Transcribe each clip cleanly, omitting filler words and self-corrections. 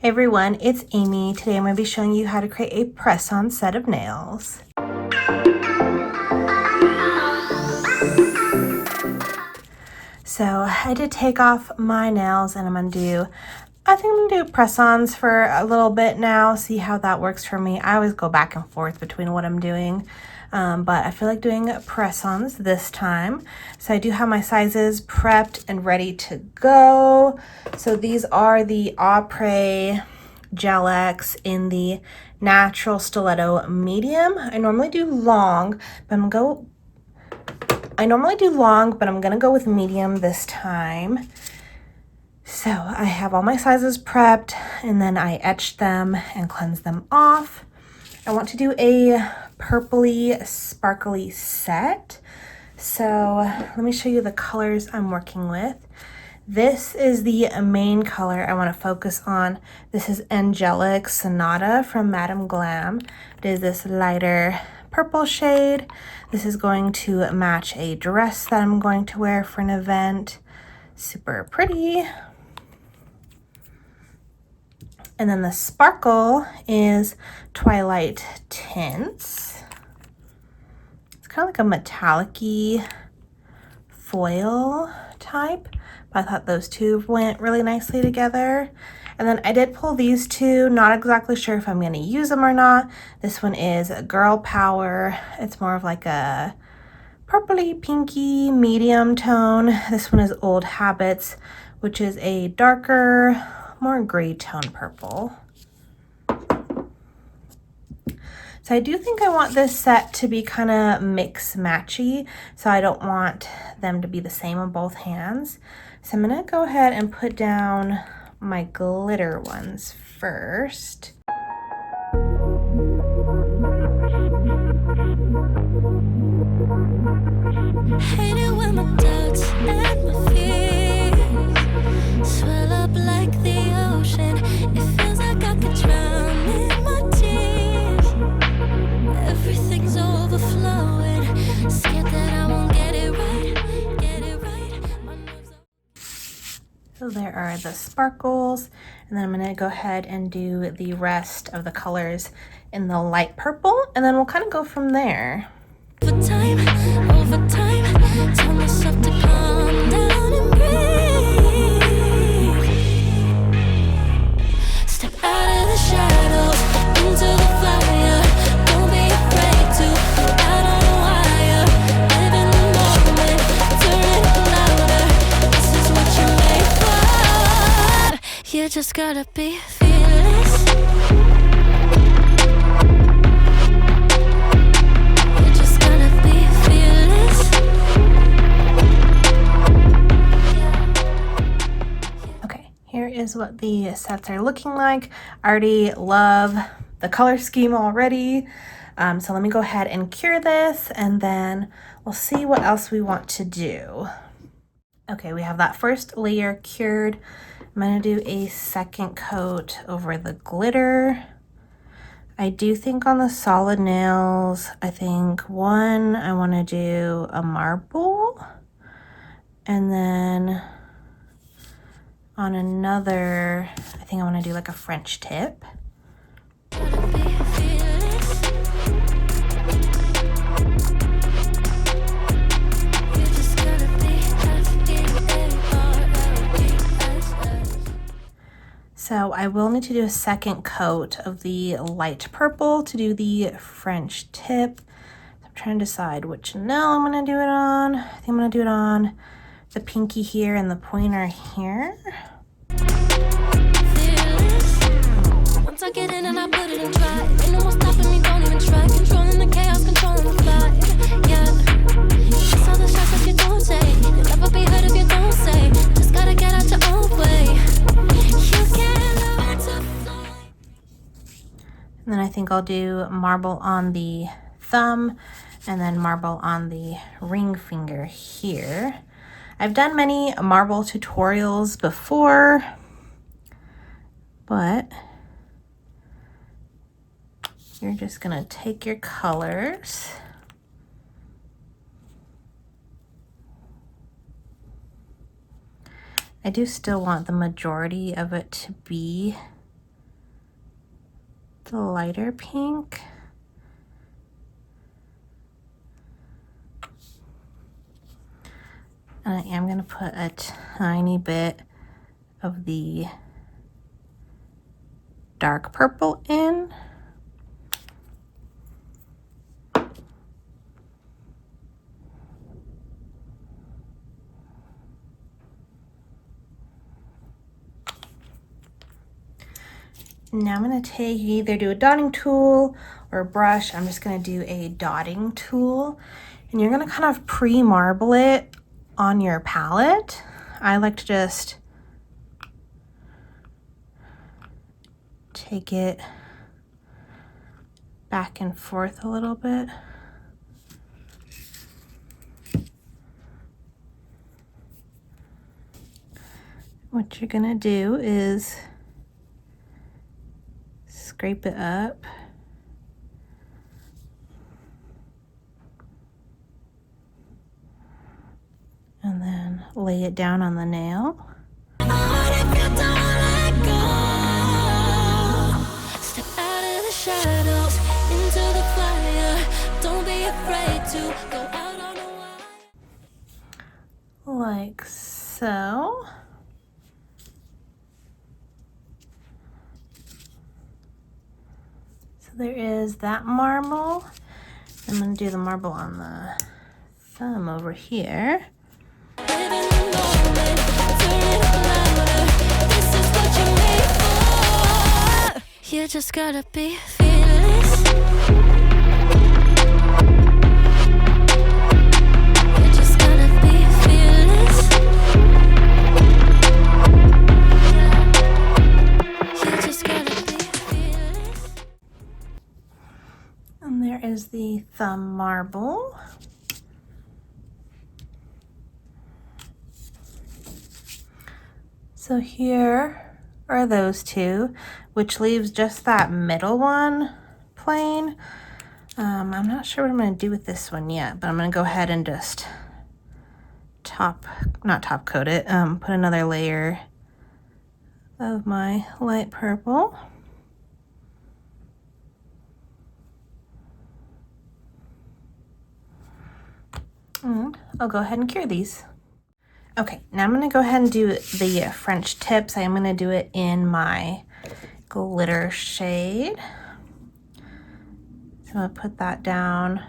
Hey everyone, it's Amy. Today I'm going to be showing you how to create a press-on set of nails. So I did take off my nails and I think I'm going to do press-ons for a little bit now, see how that works for me. I always go back and forth between what I'm doing, but I feel like doing press-ons this time. So I do have my sizes prepped and ready to go. So these are the Apres Gel X in the natural stiletto medium. I normally do long, but I'm gonna go with medium this time. So I have all my sizes prepped and then I etched them and cleansed them off. I want to do a purpley sparkly set. So let me show you the colors I'm working with. This is the main color I want to focus on. This is Angelic Sonata from Madam Glam. It is this lighter purple shade. This is going to match a dress that I'm going to wear for an event. Super pretty. And then the sparkle is Twilight Tints. It's kind of like a metallic-y foil type. But I thought those two went really nicely together. And then I did pull these two, not exactly sure if I'm going to use them or not. This one is Girl Power. It's more of like a purpley pinky medium tone. This one is Old Habits, which is a darker, more gray tone purple. So I do think I want this set to be kind of mix matchy, so I don't want them to be the same on both hands. So I'm gonna go ahead and put down my glitter ones first. Hate it when my doubts and my fears swell up like the ocean. It feels like I could drown in my tears. Everything's overflowing. Scared that I won't get it right. So there are the sparkles, and then I'm going to go ahead and do the rest of the colors in the light purple, and then we'll kind of go from there. Over time, tell myself to calm down and breathe. Step out of the shadows, into the fire. Don't be afraid to go out on a wire. Live in the moment, turn it louder. This is what you're made for. You just gotta be fearless. Is what the sets are looking like. I already love the color scheme already. So let me go ahead and cure this and then we'll see what else we want to do. Okay, we have that first layer cured. I'm gonna do a second coat over the glitter. I do think on the solid nails, I think one, I wanna do a marble, and then on another, I think I want to do like a French tip. So I will need to do a second coat of the light purple to do the French tip. I'm trying to decide which nail I'm going to do it on. I think I'm going to do it on the pinky here and the pointer here. Once I get in and I put it in drive, ain't no more stopping me, don't even try. Controlling the chaos, controlling the fly. Yeah, it's all the shots that you don't say. You'll never be heard if you don't say. Just gotta get out your own way. You can't learn to fly. And then I think I'll do marble on the thumb and then marble on the ring finger here. I've done many marble tutorials before, but you're just gonna take your colors . I do still want the majority of it to be the lighter pink. And I am gonna put a tiny bit of the dark purple in. Now I'm going to take, either do a dotting tool or a brush. I'm just going to do a dotting tool, and you're going to kind of pre-marble it on your palette. I like to just take it back and forth a little bit. What you're going to do is scrape it up. And then lay it down on the nail. Step out of the shadows, into the fire. Don't be afraid to go out on a wire. Like so. There is that marble. I'm going to do the marble on the thumb over here. You just gotta be fearless. You just gotta be fearless. You just gotta be fearless. And there is the thumb marble. So here are those two, which leaves just that middle one plain. I'm not sure what I'm going to do with this one yet, but I'm going to go ahead and just not top coat it, put another layer of my light purple. And I'll go ahead and cure these. Okay, now I'm going to go ahead and do the French tips. I am going to do it in my glitter shade. So I'm going to put that down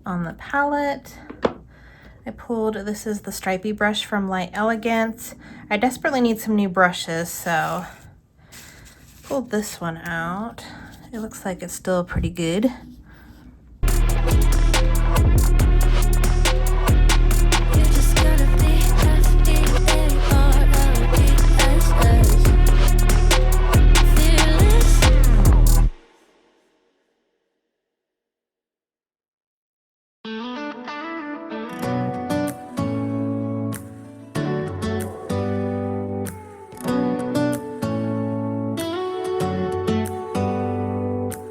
on the palette. This is the stripey brush from Light Elegance. I desperately need some new brushes, so pulled this one out. It looks like it's still pretty good.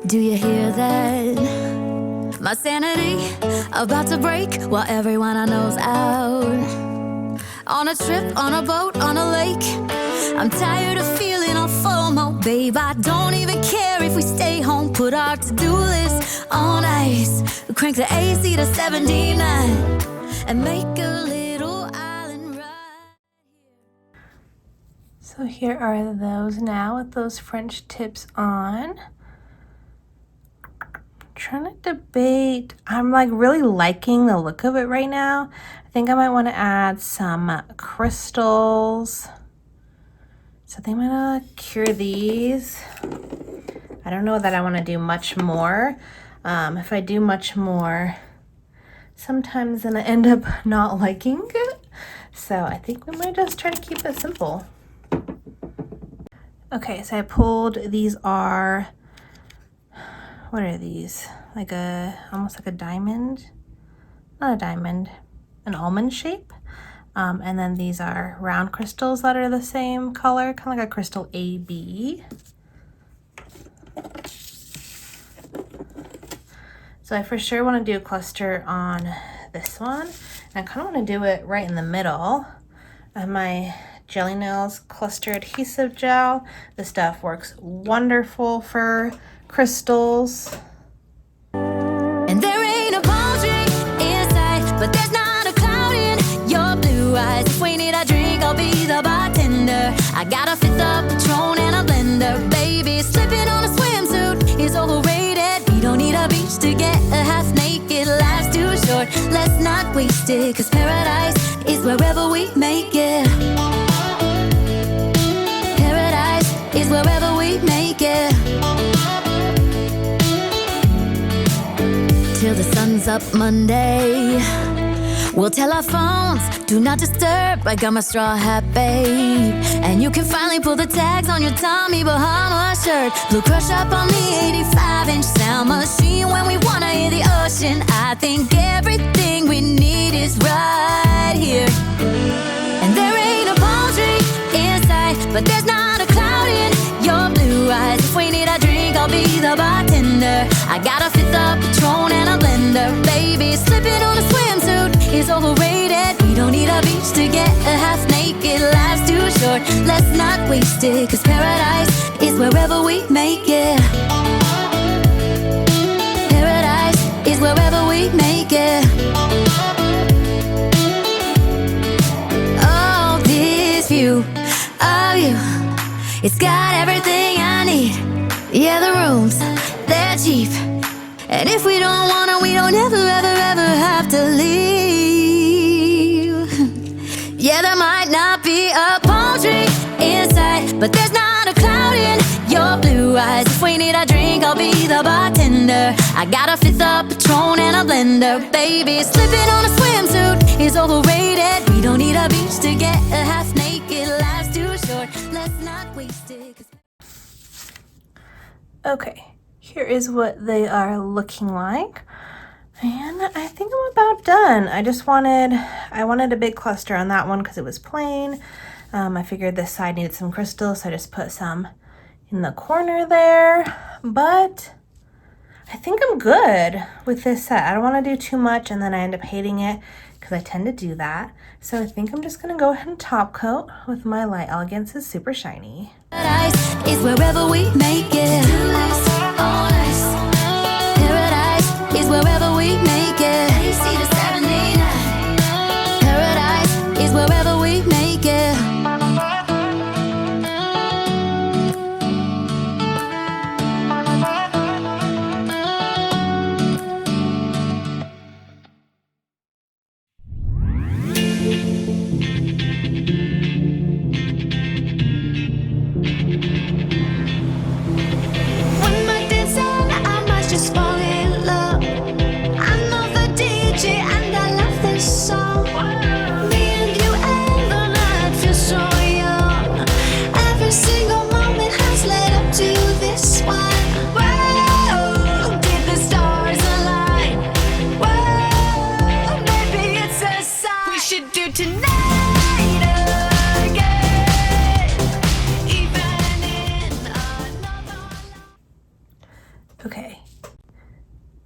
Do you hear that? My sanity about to break while everyone I know's out. On a trip, on a boat, on a lake. I'm tired of feeling all FOMO, babe. I don't even care if we stay home. Put our to-do list on ice. Crank the AC to 79 and make a little island ride. So here are those now with those French tips on. Trying to debate. I'm like really liking the look of it right now. I think I might want to add some crystals. So I think I'm gonna cure these. I don't know that I want to do much more. If I do much more, sometimes then I end up not liking it. So I think we might just try to keep it simple. Okay, so I pulled, these are, what are these? Like almost like a diamond, not a diamond, an almond shape. And then these are round crystals that are the same color, kind of like a crystal AB. So I for sure want to do a cluster on this one. And I kind of want to do it right in the middle of my Jelly Nails Cluster Adhesive Gel. This stuff works wonderful for crystals. And there ain't a palm tree inside, but there's not a cloud in your blue eyes. If we need a drink, I'll be the bartender. I got a fifth of Patron and a blender. Baby, slipping on a swimsuit is overrated. We don't need a beach to get a half naked. Life's too short, let's not waste it. Cause paradise is wherever we make it. Paradise is wherever we make it. Till the sun's up Monday, we'll tell our phones, do not disturb. I got my straw hat, babe. And you can finally pull the tags on your Tommy Bahama shirt. Blue crush up on the 85-inch sound machine. When we wanna hear the ocean, I think everything we need is right here. And there ain't a palm tree inside, but there's not a cloud in your blue eyes. If we need a drink, I'll be the bartender. I got a fifth of Patron and a blender. Baby, slipping on a swimsuit is overrated. We don't need a beach to get a half naked. Life's too short, let's not waste it. Cause paradise is wherever we make it. Paradise is wherever we make it. Oh, this view of you, it's got everything I need. Yeah, the rooms, they're cheap. And if we don't wanna, we don't ever, ever, ever have to leave. Yeah, there might not be a palm tree inside, but there's not a cloud in your blue eyes. If we need a drink, I'll be the bartender. I got a fifth of Patron and a blender. Baby, slipping on a swimsuit is overrated. We don't need a beach to get a half naked. Life's too short, let's not waste it. Okay, here is what they are looking like. And I think I'm about done. I wanted a big cluster on that one because it was plain. I figured this side needed some crystals, so I just put some in the corner there. But I think I'm good with this set. I don't want to do too much and then I end up hating it because I tend to do that. So I think I'm just going to go ahead and top coat with my Light Elegance's Super Shiny. Paradise is wherever we make it. Paradise is wherever we make it. Paradise is wherever we make it.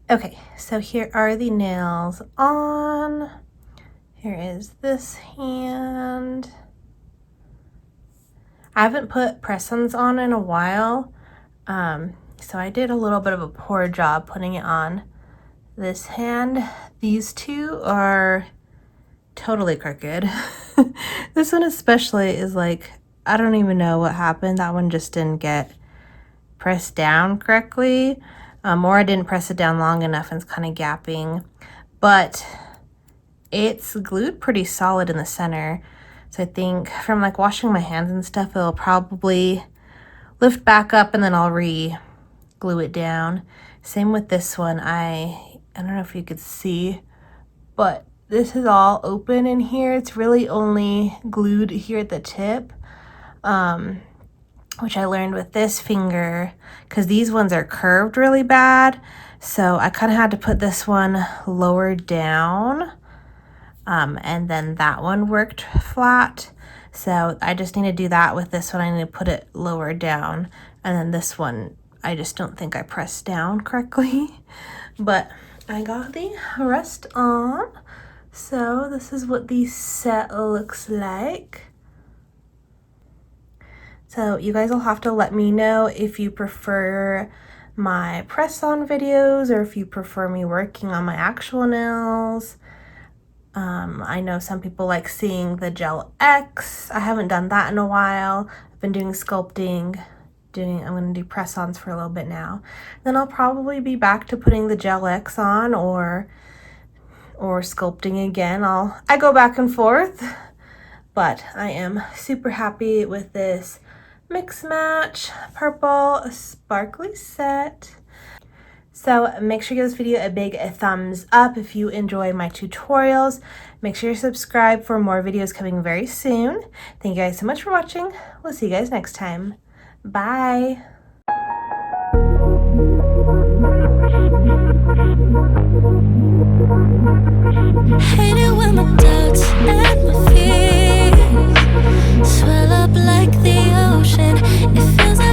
Okay, so here are the nails on. Here is this hand. I haven't put press-ons on in a while, so I did a little bit of a poor job putting it on this hand. These two are totally crooked. This one especially is like, I don't even know what happened. That one just didn't get pressed down correctly. Or I didn't press it down long enough and it's kind of gapping, but it's glued pretty solid in the center. So I think from like washing my hands and stuff, it'll probably lift back up and then I'll re-glue it down. Same with this one. I don't know if you could see, but this is all open in here. It's really only glued here at the tip. Which I learned with this finger because these ones are curved really bad. So I kind of had to put this one lower down and then that one worked flat. So I just need to do that with this one. I need to put it lower down. And then this one, I just don't think I pressed down correctly. But I got the rest on. So this is what the set looks like. So you guys will have to let me know if you prefer my press-on videos or if you prefer me working on my actual nails. I know some people like seeing the Gel X. I haven't done that in a while. I've been doing sculpting. I'm going to do press-ons for a little bit now. Then I'll probably be back to putting the Gel X on or sculpting again. I go back and forth, but I am super happy with this Mix Match purple sparkly set. So make sure you give this video a big thumbs up if you enjoy my tutorials. Make sure you subscribe for more videos coming very soon. Thank you guys so much for watching. We'll see you guys next time. Bye. Hate it when my doubts and my fears swell up like the ocean. It feels like